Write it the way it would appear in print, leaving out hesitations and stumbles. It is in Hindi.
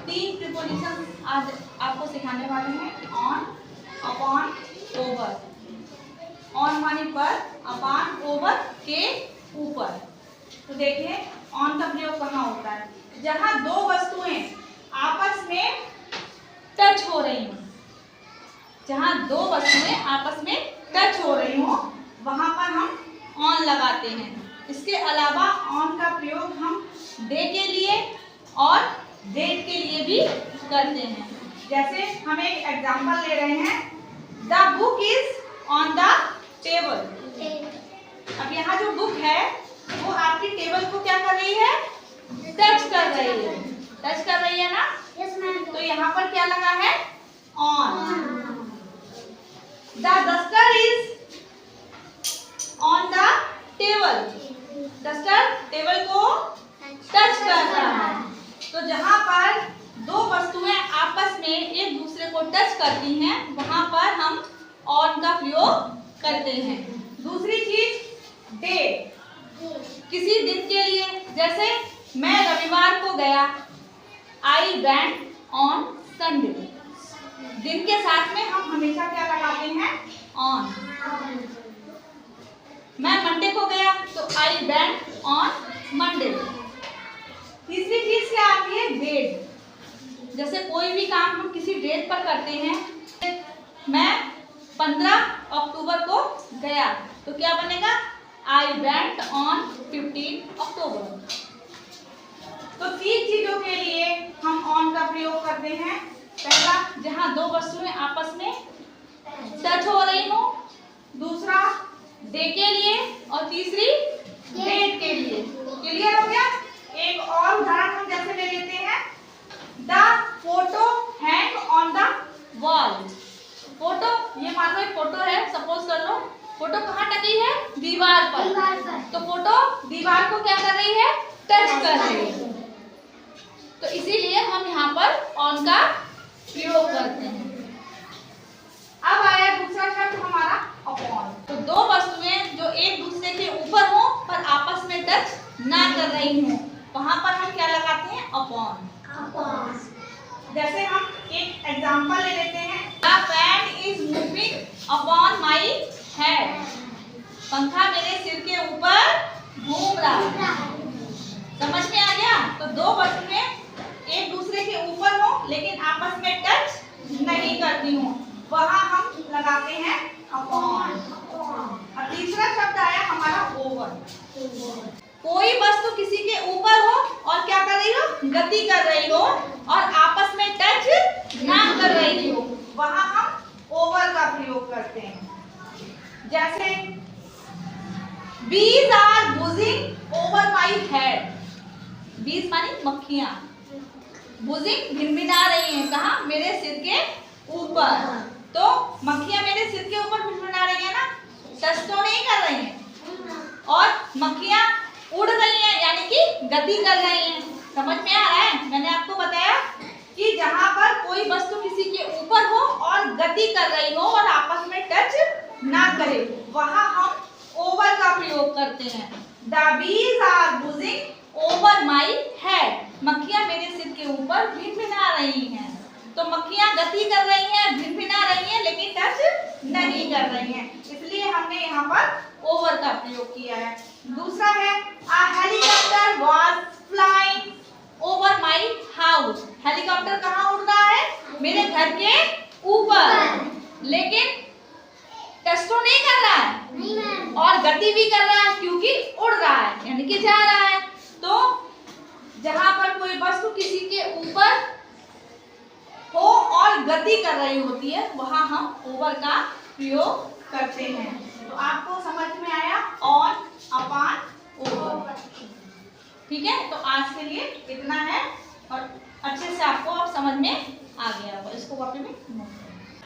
तीन प्रीपोजिशन आज आपको सिखाने वाले हैं। On, upon, over. ऑन माने पर, अपॉन ओवर के ऊपर। तो देखिए ऑन का प्रयोग कहाँ होता है? जहां दो वस्तुएं आपस में टच हो रही हो, जहां दो वस्तुएं आपस में टच हो रही हो वहां पर हम ऑन लगाते हैं। इसके अलावा ऑन का प्रयोग हम डे के लिए और डेट के लिए भी करते हैं। जैसे हम एक एग्जांपल ले रहे हैं, the book is on the table. अब यहाँ जो बुक है वो आपकी टेबल को क्या कर रही है? टच कर रही है। टच कर रही है ना? तो यहाँ पर क्या लगा है? On. The duster is on the table. Duster table को टच कर रहा है। तो जहां पर दो वस्तुएं आपस में एक दूसरे को टच करती हैं वहां पर हम ऑन का प्रयोग करते हैं। दूसरी चीज डे, किसी दिन के लिए, जैसे मैं रविवार को गया, आई वेंट ऑन संडे। दिन के साथ में हम हमेशा क्या लगाते हैं? ऑन। मैं मंडे को गया तो आई वेंट ऑन मंडे। तीसरी चीज क्या आती है? डेट। जैसे कोई भी काम हम किसी डेट पर करते हैं, मैं 15 अक्टूबर को गया तो क्या बनेगा? आई वेंट ऑन 15 अक्टूबर। तो तीन चीजों के लिए हम ऑन का प्रयोग करते हैं। पहला, जहां दो वस्तुएं आपस में टच हो रही हो। दूसरा, डे के लिए। और तीसरी, डेट के लिए। क्लियर हो गया? एक और उदाहरण हम जैसे ले लेते हैं, the photo hang on the wall. Photo, ये मान लो एक फोटो है, सपोज कर लो। फोटो कहाँ टकी है? दीवार पर। तो फोटो दीवार को क्या कर रही है? टच कर रही है। तो इसीलिए हम यहाँ पर ऑन का प्रयोग करते हैं। अब आया दूसरा शब्द हमारा अपॉन। तो दो वस्तुएं जो एक दूसरे के ऊपर हो पर आपस में टच ना कर रही हो वहां पर हम क्या लगाते हैं? अपॉन। जैसे हम एक एग्जांपल ले लेते हैं, the fan is moving upon my head. पंखा मेरे सिर के ऊपर घूम रहा है। समझ में आ गया? तो दो वस्तुएं एक दूसरे के ऊपर हो लेकिन आपस में टच नहीं करती हो वहां हम लगाते हैं अपॉन। अब तीसरा शब्द आया हमारा ओवर। कोई वस्तु किसी के ऊपर हो और क्या कर रही हो? गति कर रही हो और आपस में टच ना कर रही हो वहां हम ओवर का प्रयोग करते हैं। जैसे bees are बुजिंग over my head. बीज मानी मक्खियां, बुजिंग भिनभिना रही हैं। कहाँ? मेरे सिर के ऊपर। तो मक्खियां मेरे सिर के ऊपर भिनभिना रही है ना, टच तो नहीं कर रही हैं। और मक्खियां उड़ रही हैं यानी कि गति कर रही हैं। समझ में आ रहा है? मैंने आपको बताया कि जहां पर कोई वस्तु किसी के ऊपर हो और गति कर रही हो और आपस में टच ना करे वहां हम ओवर का प्रयोग करते हैं। The bees are बुजिंग over my head. मक्खियां मेरे सिर के ऊपर भिनभिना रही हैं। तो मक्खियां गति कर रही हैं, भिनभिना रही हैं लेकिन टच नहीं कर रही हैं, इसलिए हमने यहाँ पर ओवर का प्रयोग किया है। दूसरा है, a helicopter was flying over my house। Helicopter कहाँ उड़ रहा है? मेरे घर के ऊपर, लेकिन टच तो नहीं कर रहा है और गति भी कर रहा है क्योंकि उड़ रहा है यानी कि जा रहा है। तो जहां पर कोई वस्तु किसी के ऊपर हो और गति कर रही होती है वहां हम ओवर का प्रयोग करते हैं। तो आपको समझ में आया ऑन, अपॉन, ओवर। ठीक है? तो आज के लिए इतना है और अच्छे से आपको अब समझ में आ गया होगा। इसको कॉपी में